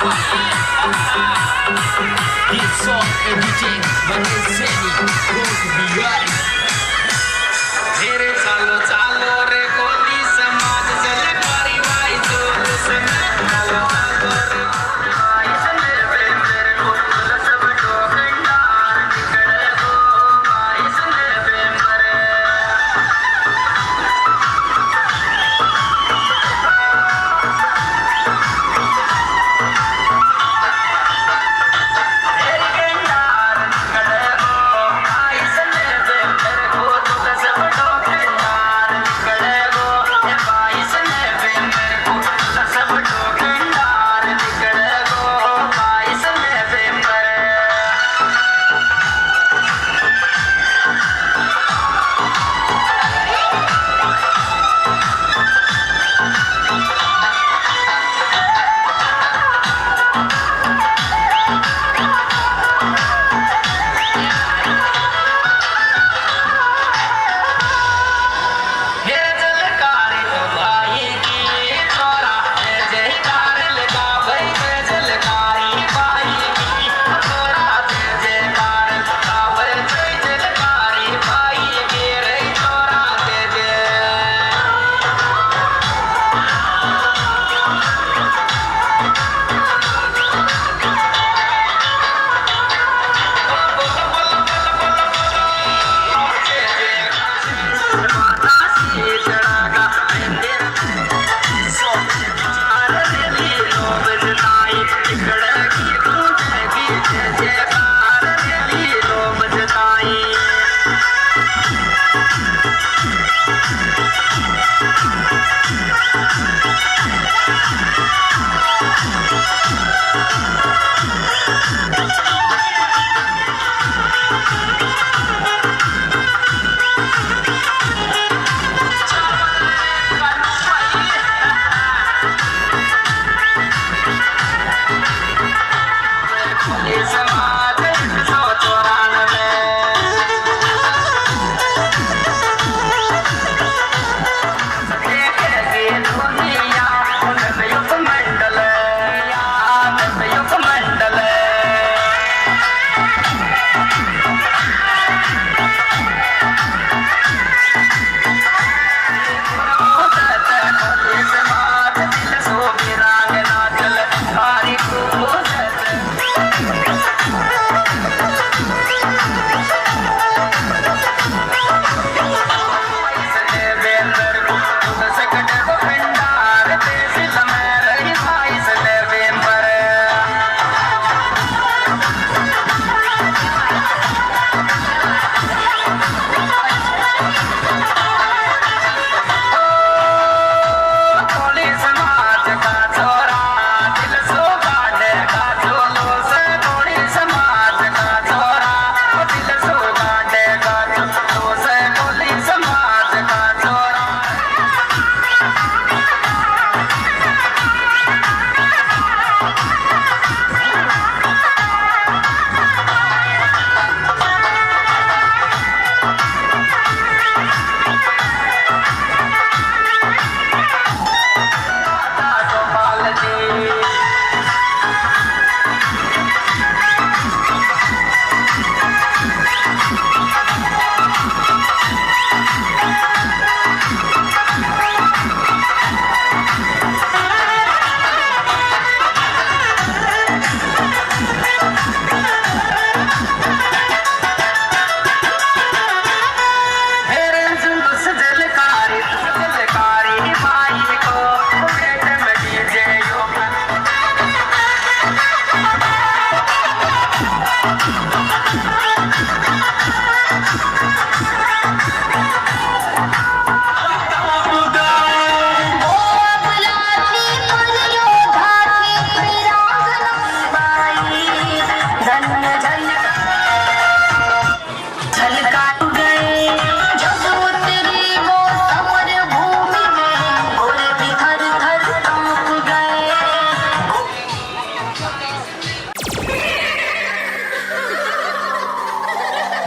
It's all everything, but it's any going to be right. मेरे चालो चालो रे कोली समाज चले परिवार जोर से चालो चालो रे इसने मेरे को सब डोकंडा निकले गो इसने मेरे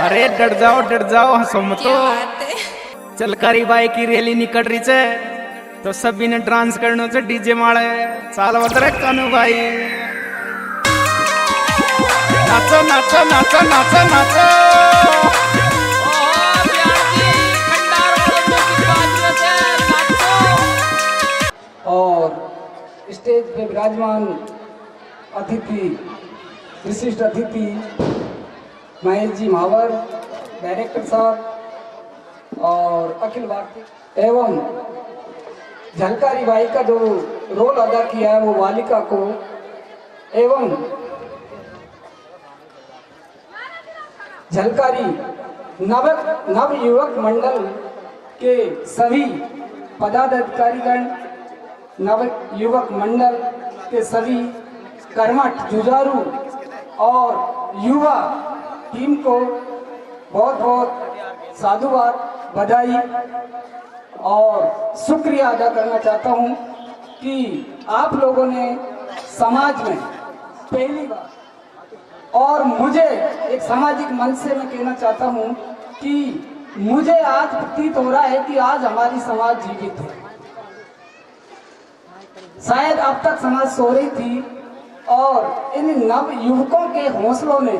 अरे डर जाओ हंसो मत। चलकारी बाई की रैली निकट रही है तो सभी ने डांस करने से डीजे मारे चाल बतरे कानू भाई। नाचो नाचो नाचो नाचो नाचो। ओहो प्यारजी खंडार वाले म्यूजिक बाज रहे थे, नाचो। और स्टेज पे विराजमान अतिथि, विशिष्ट अतिथि महेश जी महावर, डायरेक्टर साहब और अखिल भारतीय एवं झलकारी बाई का जो रोल अदा किया है वो वालिका को एवं झलकारी नव युवक मंडल के सभी पदाधिकारीगण, नव युवक मंडल के सभी कर्मठ जुझारू और युवा टीम को बहुत बहुत साधुवाद, बधाई और शुक्रिया अदा करना चाहता हूं कि आप लोगों ने समाज में पहली बार, और मुझे एक सामाजिक मंच से मैं कहना चाहता हूं कि मुझे आज प्रतीत हो रहा है कि आज हमारी समाज जीवित है। शायद अब तक समाज सो रही थी और इन नव युवकों के हौसलों ने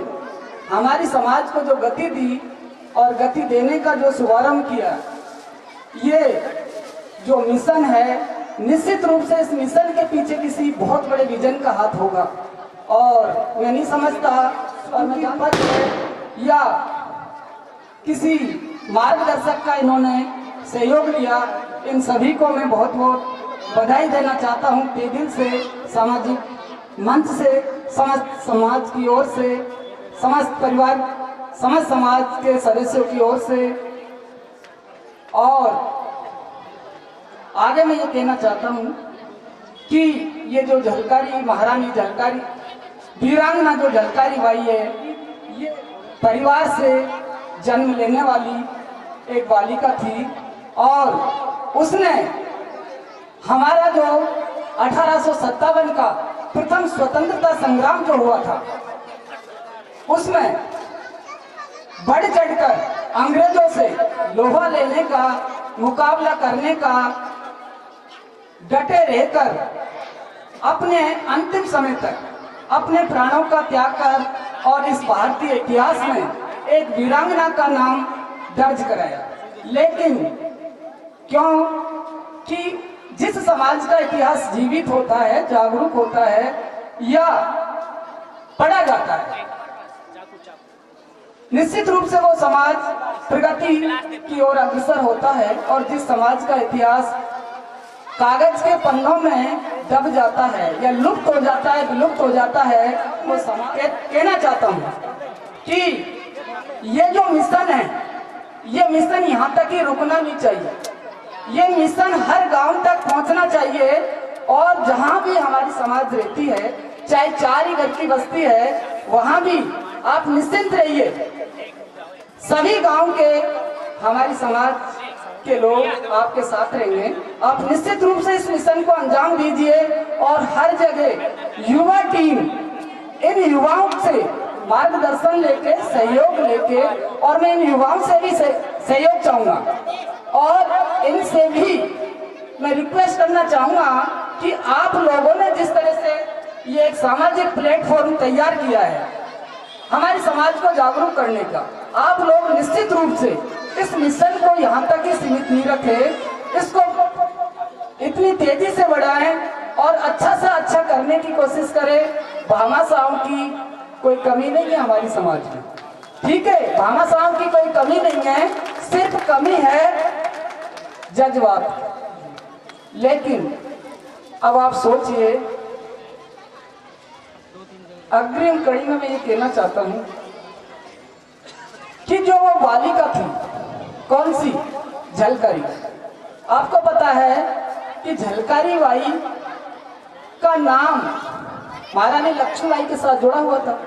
हमारी समाज को जो गति दी और गति देने का जो शुभारंभ किया, ये जो मिशन है, निश्चित रूप से इस मिशन के पीछे किसी बहुत बड़े विजन का हाथ होगा। और मैं नहीं समझता और मैं जानता हूं या किसी मार्गदर्शक का इन्होंने सहयोग लिया, इन सभी को मैं बहुत बहुत बधाई देना चाहता हूं तहे दिल से, सामाजिक मंच से, समस्त समाज की ओर से, समस्त परिवार, समस्त समाज के सदस्यों की ओर से। और आगे मैं ये कहना चाहता हूं कि ये जो झलकारी महारानी झलकारी वीरांगना जो झलकारी बाई है, ये परिवार से जन्म लेने वाली एक बालिका थी और उसने हमारा जो 1857 का प्रथम स्वतंत्रता संग्राम जो हुआ था, उसमें बढ़ चढ़कर अंग्रेजों से लोहा लेने का, मुकाबला करने का, डटे रहकर अपने अंतिम समय तक अपने प्राणों का त्याग कर और इस भारतीय इतिहास में एक वीरांगना का नाम दर्ज कराया। लेकिन क्यों कि जिस समाज का इतिहास जीवित होता है, जागरूक होता है या पढ़ा जाता है, निश्चित रूप से वो समाज प्रगति की ओर अग्रसर होता है। और जिस समाज का इतिहास कागज के पन्नों में दब जाता है या लुप्त हो जाता है, विलुप्त हो जाता है, वो समाज कहना चाहता हूँ कि ये जो मिशन है, ये मिशन यहाँ तक ही रुकना नहीं चाहिए। ये मिशन हर गांव तक पहुँचना चाहिए और जहाँ भी हमारी समाज रहती है, चाहे 4 ही घर की बस्ती है, वहाँ भी आप निश्चिंत रहिए, सभी गांव के हमारी समाज के लोग आपके साथ रहेंगे। आप निश्चित रूप से इस मिशन को अंजाम दीजिए और हर जगह युवा टीम इन युवाओं से मार्गदर्शन लेके, सहयोग लेके, और मैं इन युवाओं से भी सहयोग चाहूंगा और इनसे भी मैं रिक्वेस्ट करना चाहूंगा कि आप लोगों ने जिस तरह से ये एक सामाजिक प्लेटफॉर्म तैयार किया है हमारे समाज को जागरूक करने का, आप लोग निश्चित रूप से इस मिशन को यहाँ तक ही सीमित नहीं रखें, इसको इतनी तेजी से बढ़ाएं और अच्छा से अच्छा करने की कोशिश करें। भामाशाहों की कोई कमी नहीं है हमारी समाज में, ठीक है, भामाशाहों की कोई कमी नहीं है, सिर्फ कमी है जज्बात। लेकिन अब आप सोचिए, अग्रिम कड़ी में मैं ये कहना चाहता हूं कि जो वो बालिका थी, कौन सी, झलकारी। आपको पता है कि झलकारी बाई का नाम महारानी लक्ष्मीबाई के साथ जुड़ा हुआ था।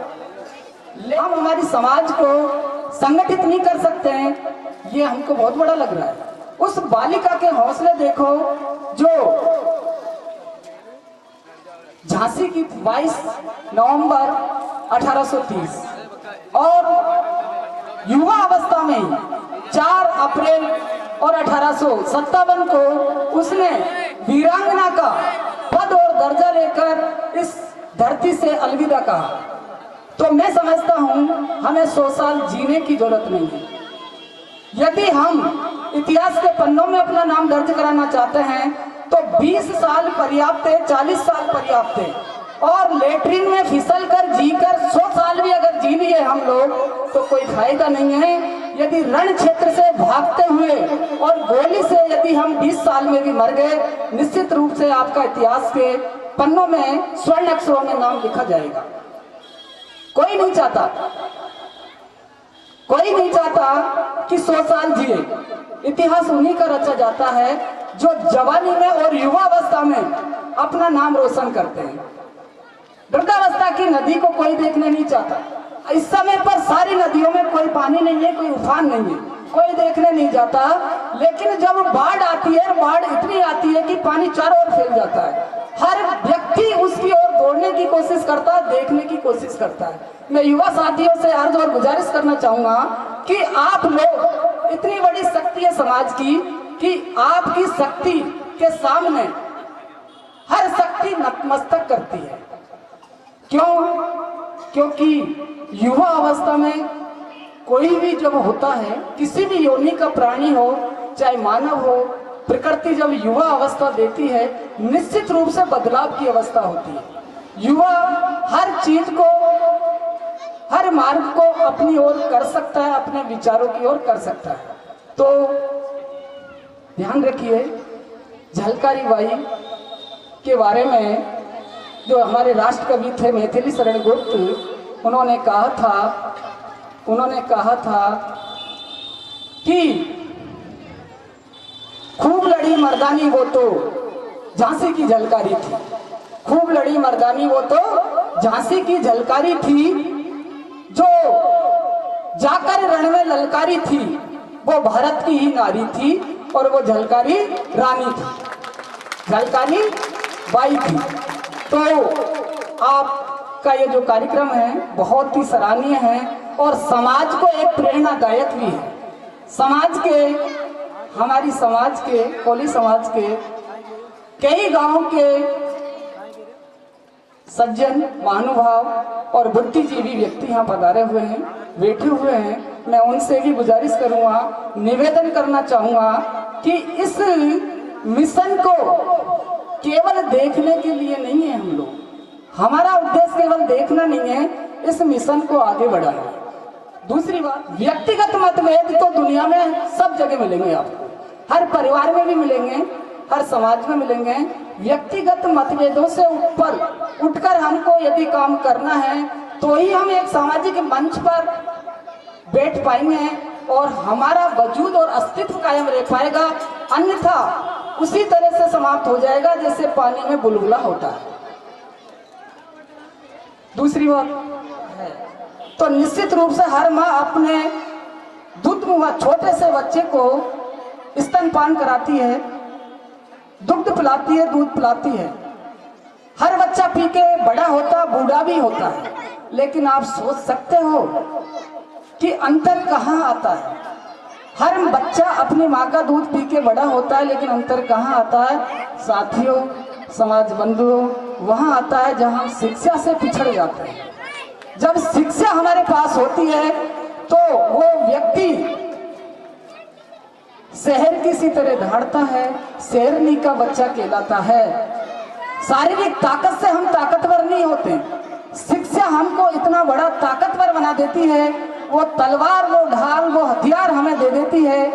हम हमारी समाज को संगठित नहीं कर सकते हैं, ये हमको बहुत बड़ा लग रहा है। उस बालिका के हौसले देखो, जो झांसी की 22 नवंबर 1830 और युवा अवस्था में 4 अप्रैल और 1857 को उसने वीरांगना का पद और दर्जा लेकर इस धरती से अलविदा कहा। तो मैं समझता हूं हमें 100 साल जीने की जरूरत नहीं है। यदि हम इतिहास के पन्नों में अपना नाम दर्ज कराना चाहते हैं तो 20 साल पर्याप्त है, 40 साल पर्याप्त है। और लेटरिन में फिसल कर जीकर 100 साल भी अगर जी लिए हम लोग तो कोई फायदा नहीं है। यदि रण क्षेत्र से भागते हुए और गोली से यदि हम 20 साल में भी मर गए, निश्चित रूप से आपका इतिहास के पन्नों में स्वर्ण अक्षरों में नाम लिखा जाएगा। कोई नहीं चाहता कि 100 साल जिए। इतिहास उन्हीं का रचा जाता है जो जवानी में और युवा अवस्था में अपना नाम रोशन करते हैं। वृद्धावस्था की नदी को कोई देखने नहीं चाहता। इस समय पर सारी नदियों में कोई पानी नहीं है, कोई उफान नहीं है, कोई देखने नहीं जाता। लेकिन जब बाढ़ आती है, बाढ़ इतनी आती है कि पानी चारों ओर फैल जाता है। हर व्यक्ति उसकी ओर दौड़ने की कोशिश करता है, देखने की कोशिश करता है। मैं युवा साथियों से अर्ज और गुजारिश करना चाहूंगा कि आप लोग, इतनी बड़ी शक्ति है समाज की कि आपकी शक्ति के सामने हर शक्ति नतमस्तक करती है। क्यों? क्योंकि युवा अवस्था में कोई भी जब होता है, किसी भी योनि का प्राणी हो, चाहे मानव हो, प्रकृति जब युवा अवस्था देती है, निश्चित रूप से बदलाव की अवस्था होती है। युवा हर चीज को, हर मार्ग को अपनी ओर कर सकता है, अपने विचारों की ओर कर सकता है। तो ध्यान रखिए, झलकारी बाई के बारे में जो हमारे राष्ट्र कवि थे मैथिली शरण गुप्त, उन्होंने कहा था कि खूब लड़ी मर्दानी वो तो झांसी की झलकारी थी। खूब लड़ी मर्दानी वो तो झांसी की झलकारी थी, जो जाकर रण में ललकारी थी, वो भारत की ही नारी थी और वो झलकारी रानी थी, झलकारी बाई थी। तो आपका ये जो कार्यक्रम है बहुत ही सराहनीय है और समाज को एक प्रेरणादायक भी है। समाज के, हमारी समाज के, कोली समाज के कई गांव के सज्जन, महानुभाव और बुद्धिजीवी व्यक्ति यहाँ पधारे हुए हैं, बैठे हुए हैं। मैं उनसे भी गुजारिश करूंगा, निवेदन करना चाहूंगा कि इस मिशन को केवल देखने के लिए नहीं है हम लोग, हमारा उद्देश्य केवल देखना नहीं है, इस मिशन को आगे बढ़ाना है। दूसरी बात, व्यक्तिगत मतभेद तो दुनिया में सब जगह मिलेंगे आपको, हर परिवार में भी मिलेंगे, हर समाज में मिलेंगे। व्यक्तिगत मतभेदों से ऊपर उठकर हमको यदि काम करना है तो ही हम एक सामाजिक मंच पर बैठ पाएंगे और हमारा वजूद और अस्तित्व कायम रह पाएगा। अन्यथा उसी तरह से समाप्त हो जाएगा जैसे पानी में बुलबुला होता है। दूसरी बात है, तो निश्चित रूप से हर माँ अपने दूध मुहा छोटे से बच्चे को स्तनपान कराती है, दुग्ध पिलाती है, दूध पिलाती है। हर बच्चा पी के बड़ा होता, बूढ़ा भी होता है। लेकिन आप सोच सकते हो कि अंतर कहाँ आता है? हर बच्चा अपनी माँ का दूध पी के बड़ा होता है, लेकिन अंतर कहाँ आता है? साथियों, समाज बंधुओं, वहाँ आता है जहाँ हम शिक्षा से पिछड़ जाते हैं। जब शिक्षा हमारे पास होती है तो वो व्यक्ति शहर की सी तरह दहाड़ता है, शेरनी का बच्चा कहलाता है। शारीरिक ताकत से हम ताकतवर नहीं होते, शिक्षा हमको इतना बड़ा ताकतवर बना देती है। वो तलवार, वो ढाल, वो हथियार हमें दे देती है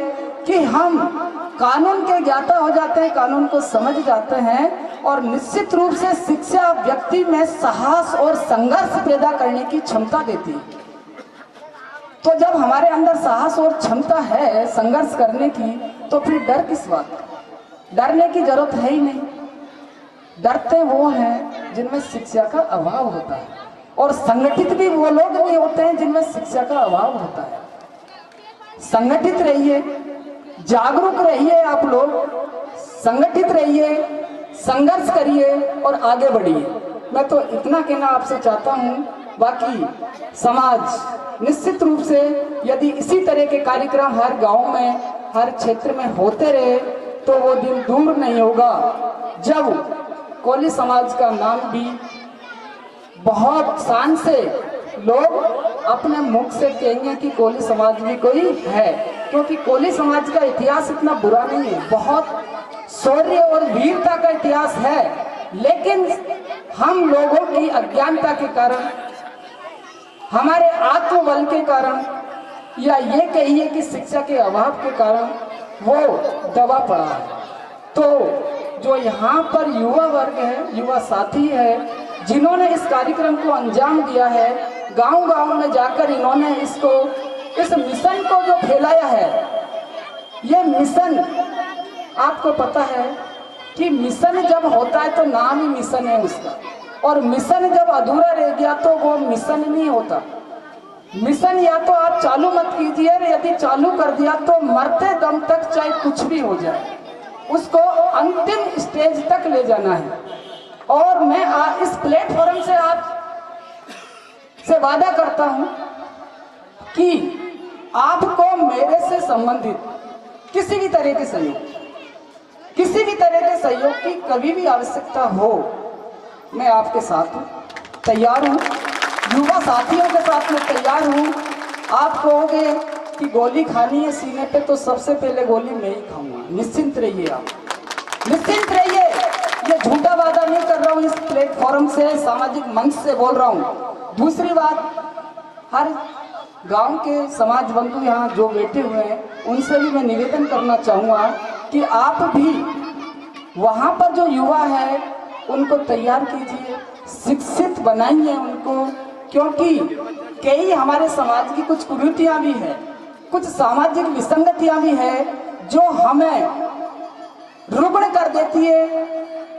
कि हम कानून के ज्ञाता हो जाते हैं, कानून को समझ जाते हैं। और निश्चित रूप से शिक्षा व्यक्ति में साहस और संघर्ष पैदा करने की क्षमता देती है। तो जब हमारे अंदर साहस और क्षमता है संघर्ष करने की, तो फिर डर किस बात का? डरने की जरूरत है ही नहीं। डरते वो हैं जिनमें शिक्षा का अभाव होता है, और संगठित भी वो लोग नहीं होते हैं जिनमें शिक्षा का अभाव होता है। संगठित रहिए, जागरूक रहिए, आप लोग संगठित रहिए, संघर्ष करिए और आगे बढ़िए। मैं तो इतना कहना आपसे चाहता हूँ। बाकी समाज निश्चित रूप से यदि इसी तरह के कार्यक्रम हर गांव में, हर क्षेत्र में होते रहे तो वो दिन दूर नहीं होगा जब कोली समाज का नाम भी बहुत शान से लोग अपने मुख से कहेंगे कि कोली समाज भी कोई है, क्योंकि कोली समाज का इतिहास इतना बुरा नहीं है, बहुत शौर्य और वीरता का इतिहास है। लेकिन हम लोगों की अज्ञानता के कारण, हमारे आत्मबल के कारण, या ये कहिए कि शिक्षा के अभाव के कारण वो दबा पड़ा है। तो जो यहाँ पर युवा वर्ग है, युवा साथी है, जिन्होंने इस कार्यक्रम को अंजाम दिया है, गांव-गांव में जाकर इन्होंने इस मिशन को जो फैलाया है, ये मिशन, आपको पता है कि मिशन जब होता है तो नाम ही मिशन है उसका, और मिशन जब अधूरा रह गया तो वो मिशन नहीं होता। मिशन या तो आप चालू मत कीजिए, यदि चालू कर दिया तो मरते दम तक चाहे कुछ भी हो जाए, उसको अंतिम स्टेज तक ले जाना है। और मैं इस प्लेटफॉर्म से आप से वादा करता हूं कि आपको मेरे से संबंधित किसी भी तरह के सहयोग, किसी भी तरह के सहयोग की कभी भी आवश्यकता हो, मैं आपके साथ तैयार हूं, युवा साथियों के साथ मैं तैयार हूं। आप कहोगे कि गोली खानी है सीने पे, तो सबसे पहले गोली मैं ही खाऊंगा, निश्चिंत रहिए, आप निश्चिंत रहिए। ये झूठा वादा नहीं कर रहा हूँ, इस प्लेटफॉर्म से, सामाजिक मंच से बोल रहा हूँ। दूसरी बात, हर गांव के समाज बंधु यहाँ जो बैठे हुए हैं, उनसे भी मैं निवेदन करना चाहूँगा कि आप भी वहाँ पर जो युवा है उनको तैयार कीजिए, शिक्षित बनाइए उनको, क्योंकि कई हमारे समाज की कुछ कुरीतियाँ भी है, कुछ सामाजिक विसंगतियाँ भी है, जो हमें रुग्ण कर देती है,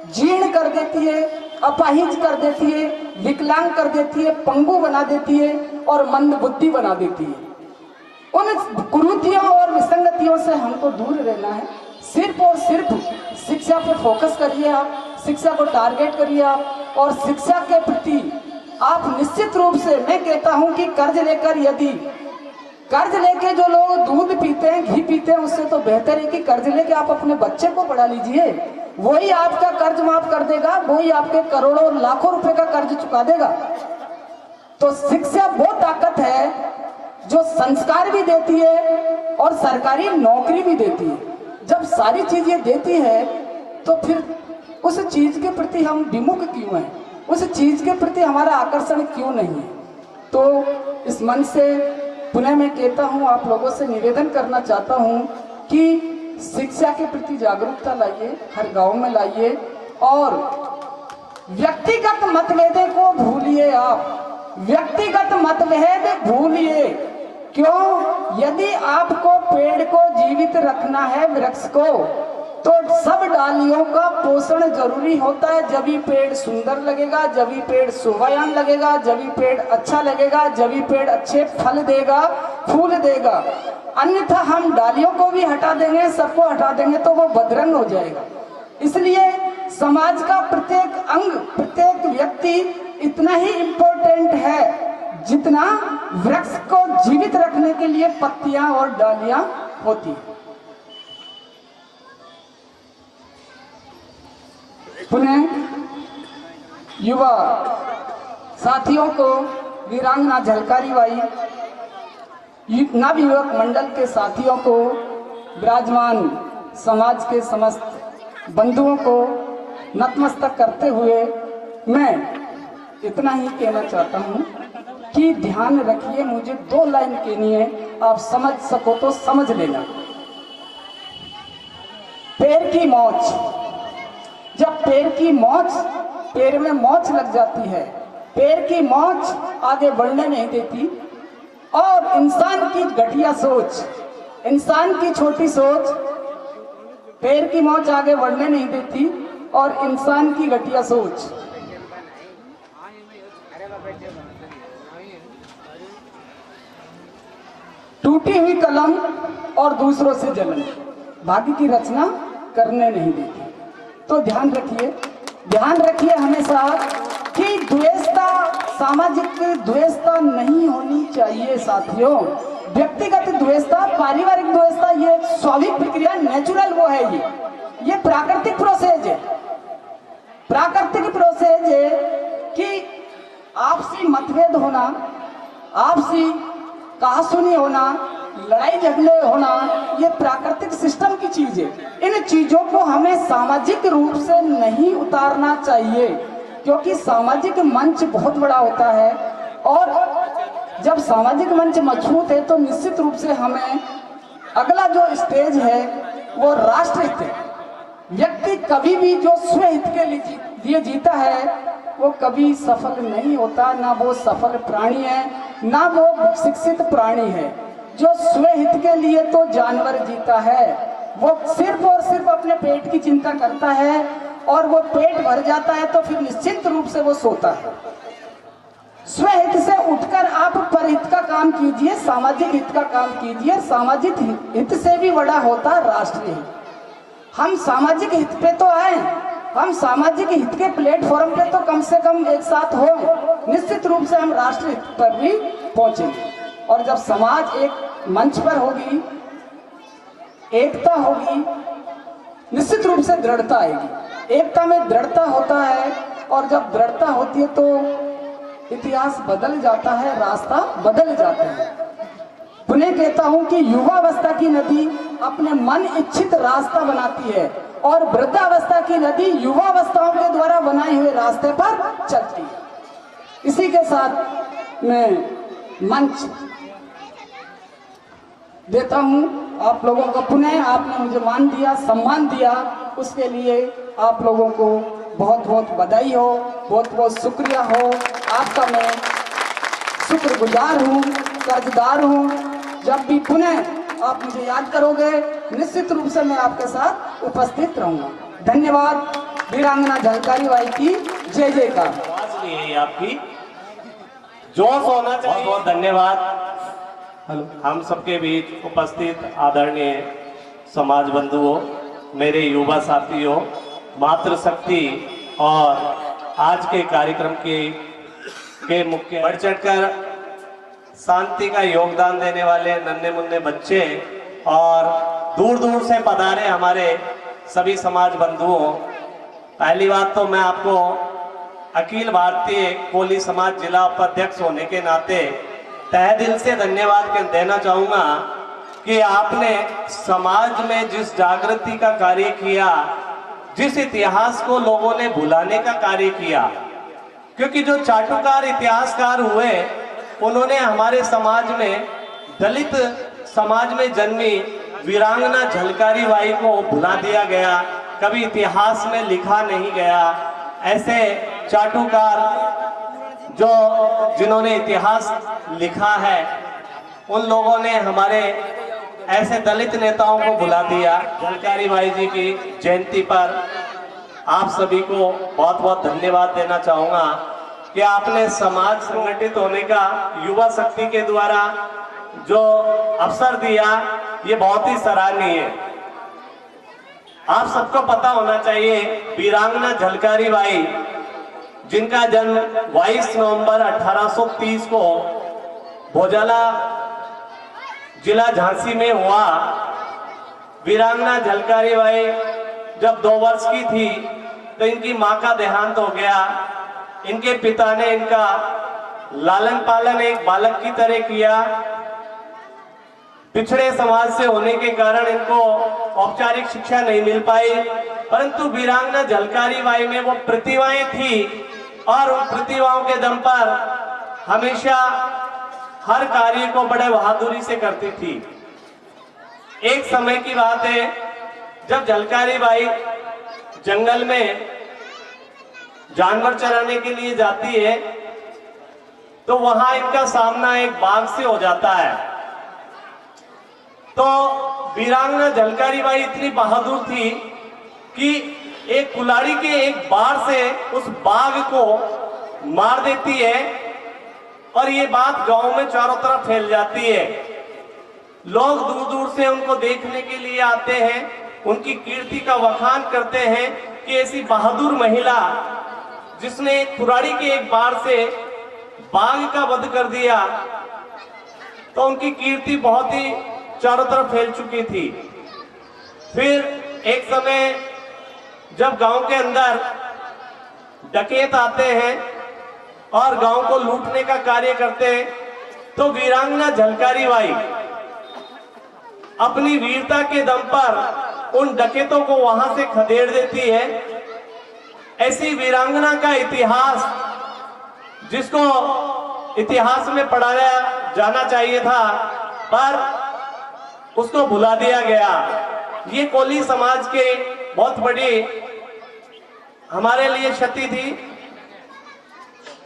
जीर्ण कर देती है, अपाहिज कर देती है, विकलांग कर देती है, पंगु बना देती है और मंद बुद्धि बना देती है। उन कुरीतियों और विसंगतियों से हमको दूर रहना है। सिर्फ और सिर्फ शिक्षा पे फोकस करिए, आप शिक्षा को टारगेट करिए आप, और शिक्षा के प्रति आप निश्चित रूप से, मैं कहता हूं कि कर्ज लेकर, यदि कर्ज लेके जो लोग दूध पीते हैं, घी पीते हैं, उससे तो बेहतर है कि कर्ज लेके आप अपने बच्चे को पढ़ा लीजिए, वही आपका कर्ज माफ कर देगा, वही आपके करोड़ों और लाखों रुपए का कर्ज चुका देगा। तो शिक्षा वो ताकत है जो संस्कार भी देती है और सरकारी नौकरी भी देती है। जब सारी चीजें देती है तो फिर उस चीज के प्रति हम विमुख क्यों हैं, उस चीज के प्रति हमारा आकर्षण क्यों नहीं है। तो इस मन से पुनः मैं कहता हूँ, आप लोगों से निवेदन करना चाहता हूँ कि शिक्षा के प्रति जागरूकता लाइए, हर गांव में लाइए, और व्यक्तिगत मतभेदों को भूलिए, आप व्यक्तिगत मतभेद भूलिए। क्यों? यदि आपको पेड़ को जीवित रखना है, वृक्ष को, तो सब डालियों का पोषण जरूरी होता है। जब ही पेड़ सुंदर लगेगा, जब ही पेड़ शोभायान लगेगा, जब ही पेड़ अच्छा लगेगा, जब ही पेड़ अच्छे फल देगा, फूल देगा। अन्यथा हम डालियों को भी हटा देंगे, सबको हटा देंगे तो वो बदरंग हो जाएगा। इसलिए समाज का प्रत्येक अंग, प्रत्येक व्यक्ति इतना ही इम्पोर्टेंट है जितना वृक्ष को जीवित रखने के लिए पत्तियां और डालियां होती है। पुनः युवा साथियों को, वीरांगना झलकारी बाई, नवयुवक मंडल के साथियों को, विराजमान समाज के समस्त बंधुओं को नतमस्तक करते हुए मैं इतना ही कहना चाहता हूँ कि ध्यान रखिए, मुझे 2 लाइन कहनी है, आप समझ सको तो समझ लेना। पैर की मोच, जब पैर की मोच, पैर में मोच लग जाती है, पैर की मोच आगे बढ़ने नहीं देती, और इंसान की घटिया सोच, इंसान की छोटी सोच, पैर की मोच आगे बढ़ने नहीं देती, और इंसान की घटिया सोच टूटी हुई कलम और दूसरों से जलन, भाग्य की रचना करने नहीं देती। तो ध्यान रखिए हमेशा कि द्वेषता, सामाजिक द्वेषता नहीं होनी चाहिए साथियों। व्यक्तिगत द्वेषता, पारिवारिक द्वेषता, ये स्वाभाविक प्रक्रिया, नेचुरल वो है, ये प्राकृतिक प्रोसेस है, प्राकृतिक प्रोसेस है कि आपसी मतभेद होना, आपसी कहासुनी होना, लड़ाई झगड़े होना, ये प्राकृतिक सिस्टम की चीज है। इन चीजों को हमें सामाजिक रूप से नहीं उतारना चाहिए, क्योंकि सामाजिक मंच बहुत बड़ा होता है और जब सामाजिक मंच मजबूत है तो निश्चित रूप से हमें अगला जो स्टेज है वो राष्ट्रहित है। व्यक्ति कभी भी जो स्वहित के लिए जीता है वो कभी सफल नहीं होता, ना वो सफल प्राणी है ना वो शिक्षित प्राणी है। जो स्वहित के लिए तो जानवर जीता है, वो सिर्फ और सिर्फ अपने पेट की चिंता करता है और वो पेट भर जाता है तो फिर निश्चित रूप से वो सोता है। स्वहित से उठकर आप परहित का काम कीजिए, सामाजिक हित का काम कीजिए। सामाजिक हित से भी बड़ा होता राष्ट्रीय हित। हम सामाजिक हित पे तो आए, हम सामाजिक हित के प्लेटफॉर्म पे तो कम से कम एक साथ हो, निश्चित रूप से हम राष्ट्रीय हित पर भी पहुंचेंगे। और जब समाज एक मंच पर होगी, एकता होगी, निश्चित रूप से दृढ़ता आएगी। एकता में दृढ़ता होता है और जब दृढ़ता होती है तो इतिहास बदल जाता है, रास्ता बदल जाता है। पुनः कहता हूं कि युवावस्था की नदी अपने मन इच्छित रास्ता बनाती है और वृद्धावस्था की नदी युवावस्थाओं के द्वारा बनाए हुए रास्ते पर चलती है। इसी के साथ मैं मंच देता हूं आप लोगों को। पुनः आपने मुझे मान दिया, सम्मान दिया, उसके लिए आप लोगों को बहुत बहुत बधाई हो, बहुत बहुत शुक्रिया हो। आपका मैं शुक्रगुजार हूँ, कर्जदार हूँ। जब भी पुनः आप मुझे याद करोगे निश्चित रूप से मैं आपके साथ उपस्थित रहूंगा। धन्यवाद। वीरांगना झलकारी बाई की जय जयकार। आवाज नहीं है आपकी, जोश होना चाहिए। बहुत बहुत धन्यवाद। हेलो, हम सबके बीच उपस्थित आदरणीय समाज बंधुओं, मेरे युवा साथियों, मातृशक्ति और आज के कार्यक्रम के मुख्य बढ़ चढ़कर शांति का योगदान देने वाले नन्हे मुन्ने बच्चे और दूर दूर से पधारे हमारे सभी समाज बंधुओं, पहली बात तो मैं आपको अखिल भारतीय कोली समाज जिला उपाध्यक्ष होने के नाते तहे दिल से धन्यवाद देना चाहूंगा कि आपने समाज में जिस जागृति का कार्य किया, जिस इतिहास को लोगों ने भुलाने का कार्य किया, क्योंकि जो चाटुकार इतिहासकार हुए उन्होंने हमारे समाज में, दलित समाज में जन्मी वीरांगना झलकारी बाई को भुला दिया गया, कभी इतिहास में लिखा नहीं गया। ऐसे चाटुकार जो जिन्होंने इतिहास लिखा है, उन लोगों ने हमारे ऐसे दलित नेताओं को भुला दिया। झलकारी बाई जी की जयंती पर आप सभी को बहुत बहुत धन्यवाद देना चाहूंगा कि आपने समाज संगठित होने का युवा शक्ति के द्वारा जो अवसर दिया, ये बहुत ही सराहनीय है। आप सबको पता होना चाहिए वीरांगना झलकारी बाई, जिनका जन्म 22 नवंबर 1830 को भोजाला जिला झांसी में हुआ। वीरांगना झलकारी बाई जब 2 वर्ष की थी तो इनकी मां का देहांत हो गया। इनके पिता ने इनका लालन पालन एक बालक की तरह किया। पिछड़े समाज से होने के कारण इनको औपचारिक शिक्षा नहीं मिल पाई, परंतु वीरांगना झलकारी बाई में वो प्रतिभाएं थी और उन प्रतिभाओं के दम पर हमेशा हर कार्य को बड़े बहादुरी से करती थी। एक समय की बात है जब झलकारी बाई जंगल में जानवर चराने के लिए जाती है तो वहां इनका सामना एक बाघ से हो जाता है। तो वीरांगना झलकारी बाई इतनी बहादुर थी कि एक कुल्हाड़ी के एक बार से उस बाघ को मार देती है और ये बात गांव में चारों तरफ फैल जाती है। लोग दूर दूर से उनको देखने के लिए आते हैं, उनकी कीर्ति का वखान करते हैं कि ऐसी बहादुर महिला जिसने कुल्हाड़ी के एक बार से बाघ का वध कर दिया, तो उनकी कीर्ति बहुत ही चारों तरफ फैल चुकी थी। फिर एक समय जब गांव के अंदर डकैत आते हैं और गांव को लूटने का कार्य करते हैं, तो वीरांगना झलकारी बाई अपनी वीरता के दम पर उन डकैतों को वहां से खदेड़ देती है। ऐसी वीरांगना का इतिहास, जिसको इतिहास में पढ़ाया जाना चाहिए था, पर उसको भुला दिया गया। ये कोली समाज के बहुत बड़ी हमारे लिए क्षति थी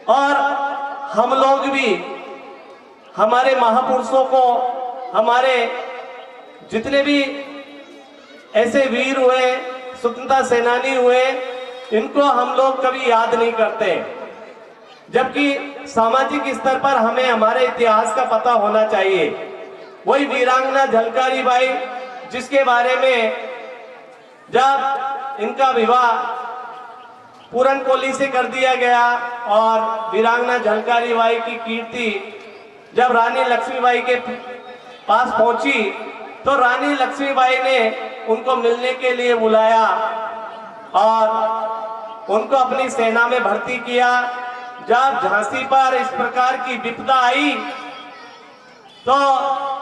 और हम लोग भी हमारे महापुरुषों को, हमारे जितने भी ऐसे वीर हुए, स्वतंत्रता सेनानी हुए, इनको हम लोग कभी याद नहीं करते, जबकि सामाजिक स्तर पर हमें हमारे इतिहास का पता होना चाहिए। वही वीरांगना झलकारी बाई, जिसके बारे में जब इनका विवाह पूरन कोली से कर दिया गया और वीरांगना झलकारी बाई की कीर्ति जब रानी लक्ष्मीबाई के पास पहुंची, तो रानी लक्ष्मीबाई ने उनको मिलने के लिए बुलाया और उनको अपनी सेना में भर्ती किया। जब झांसी पर इस प्रकार की विपदा आई, तो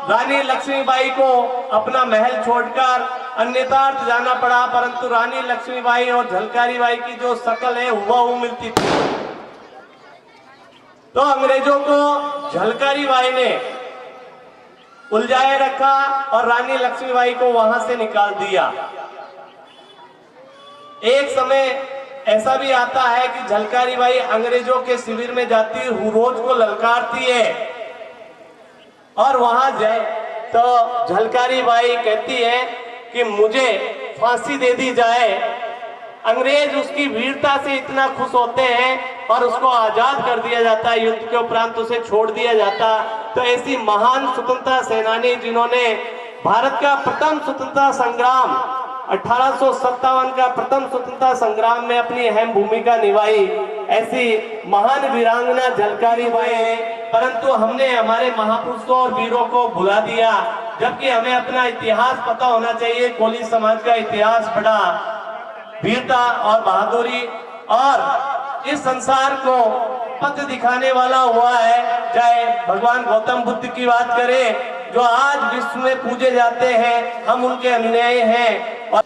रानी लक्ष्मीबाई को अपना महल छोड़कर अन्यत्र जाना पड़ा, परंतु रानी लक्ष्मीबाई और झलकारी बाई की जो शक्ल है हुबहू मिलती थी। तो अंग्रेजों को झलकारी बाई ने उलझाए रखा और रानी लक्ष्मीबाई को वहां से निकाल दिया। एक समय ऐसा भी आता है कि झलकारी बाई अंग्रेजों के शिविर में जाती, रोज को ललकारती है और वहां जाए तो झलकारी बाई कहती है कि मुझे फांसी दे दी जाए। अंग्रेज उसकी वीरता से इतना खुश होते हैं और उसको आजाद कर दिया जाता है, युद्ध के उपरांत उसे छोड़ दिया जाता। तो ऐसी महान स्वतंत्रता सेनानी, जिन्होंने भारत का प्रथम स्वतंत्रता संग्राम 1857 का प्रथम स्वतंत्रता संग्राम में अपनी अहम भूमिका निभाई, ऐसी महान वीरांगना झलकारी बाई है। परंतु हमने हमारे महापुरुषों और वीरों को भुला दिया, जबकि हमें अपना इतिहास पता होना चाहिए। कोली समाज का इतिहास बड़ा वीरता और बहादुरी और इस संसार को पथ दिखाने वाला हुआ है। चाहे भगवान गौतम बुद्ध की बात करें, जो आज विश्व में पूजे जाते हैं, हम उनके अनुयायी हैं। और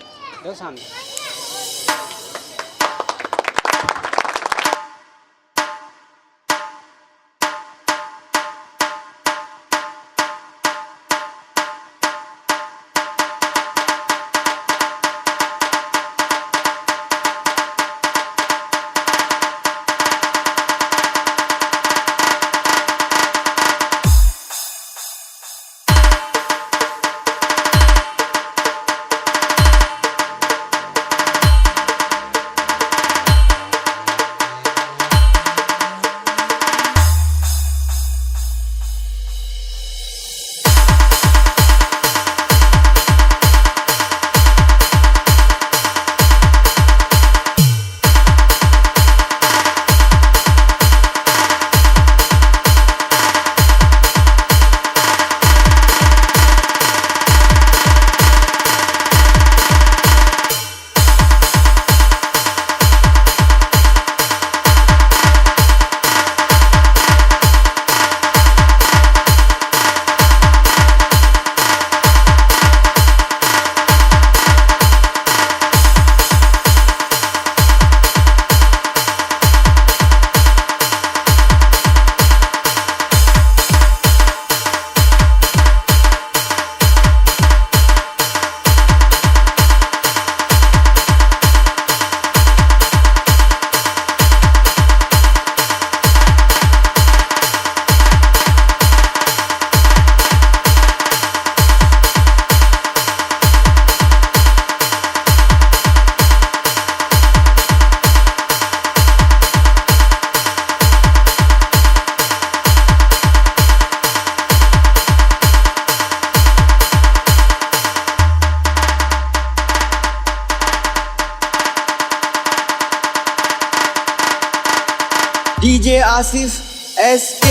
DJ Asif SK